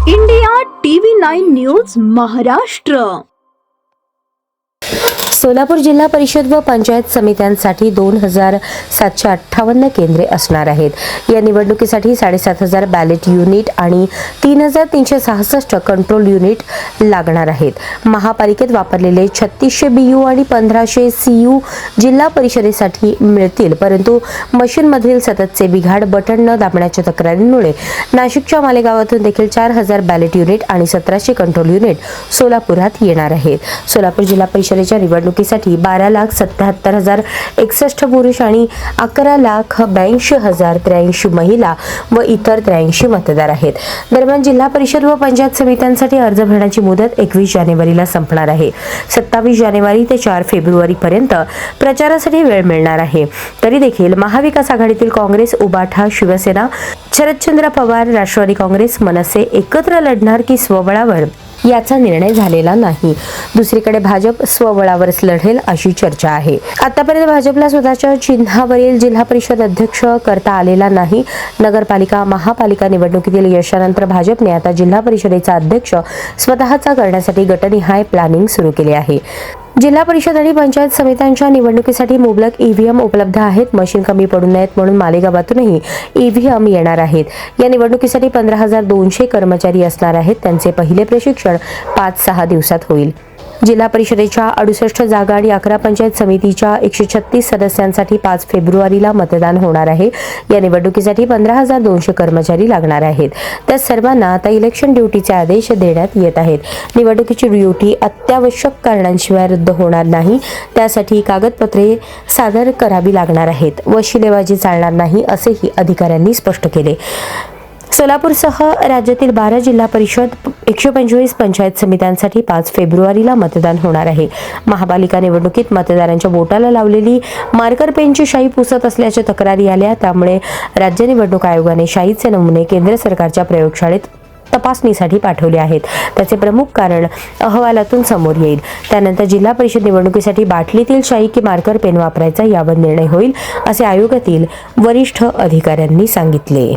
India TV 9 news Maharashtra. Solapur जिल्हा परिषद व पंचायत समित्यांसाठी 2758 केंद्रे असणार आहेत. या निवडणुकीसाठी 7500 बॅलेट युनिट आणि 3366 कंट्रोल युनिट लागणार आहेत. महापालिकेत वापरलेले 3600 BU आणि 1500 CU जिल्हा परिषदेसाठी मिळतील, परंतु मशीनमधील सततचे बिघाड, बटन न दाबण्याच्या तक्रारींमुळे नाशिकच्या मालेगावातून देखील 4000 बॅलेट युनिट आणि 1700 कंट्रोल युनिट सोलापुरात येणार आहेत. सोलापूर जिल्हा परिषदेच्या निवडणुकीसाठी 12,77,061 पुरुष आणि 11,82,083 महिला व इतर 83 मतदार आहेत. दरम्यान जिल्हा परिषद व पंचायत समित्यांसाठी अर्ज भरण्याची मुदत 21 जानेवारीला संपणार आहे. 27 जानेवारी ते 4 फेब्रुवारी पर्यंत प्रचारासाठी वेळ मिळणार आहे. तरी देखील महाविकास आघाडीतील काँग्रेस, उबाठा, शिवसेना, शरदचंद्र पवार, राष्ट्रवादी काँग्रेस, मनसे एकत्र लढणार की स्वबळावर याचा निर्णय झालेला नाही. दुसरीकडे भाजप स्वबळावरच लढेल अशी चर्चा आहे. आतापर्यंत भाजपला स्वतःच्या चिन्हावरील जिल्हा परिषद अध्यक्ष करता आलेला नाही. नगरपालिका, महापालिका निवडणुकीतील यशानंतर भाजपने आता जिल्हा परिषदेचा अध्यक्ष स्वतःचा करण्यासाठी गटनिहाय प्लॅनिंग सुरू केले आहे. जिल्हा परिषद आणि पंचायत समित्यांच्या निवडणुकीसाठी मुबलक EVM उपलब्ध आहेत. मशीन कमी पडू नयेत म्हणून मालेगावातूनही EVM येणार आहेत. या निवडणुकीसाठी 15,200 कर्मचारी असणार आहेत. त्यांचे पहिले प्रशिक्षण 5-6 दिवसात होईल. जिल्हा परिषदेच्या 68 जागा आणि 11 पंचायत समितीच्या 136 सदस्यांसाठी 5 फेब्रुवारीला मतदान होणार आहे. या निवडणुकीसाठी 15,200 कर्मचारी लागणार आहेत. त्या सर्वांना आता इलेक्शन ड्युटीचे आदेश देण्यात येत आहेत. निवडणुकीची ड्युटी अत्यावश्यक कारणांशिवाय रद्द होणार नाही. त्यासाठी कागदपत्रे सादर करावी लागणार आहेत. वशिलेबाजी चालणार नाही असेही अधिकाऱ्यांनी स्पष्ट केले. सोलापूरसह राज्यातील 12 जिल्हा परिषद, 125 पंचायत समित्यांसाठी 5 फेब्रुवारीला मतदान होणार आहे. महापालिका निवडणुकीत मतदारांच्या बोटाला लावलेली मार्कर पेनची शाई पुसत असल्याच्या तक्रारी आल्या. त्यामुळे राज्य निवडणूक आयोगाने शाईचे नमुने केंद्र सरकारच्या प्रयोगशाळेत तपासणीसाठी पाठवले आहेत. त्याचे प्रमुख कारण अहवालातून समोर येईल. त्यानंतर जिल्हा परिषद निवडणुकीसाठी बाटलीतील शाई की मार्कर पेन वापरायचा यावर निर्णय होईल, असे आयोगातील वरिष्ठ अधिकाऱ्यांनी सांगितले.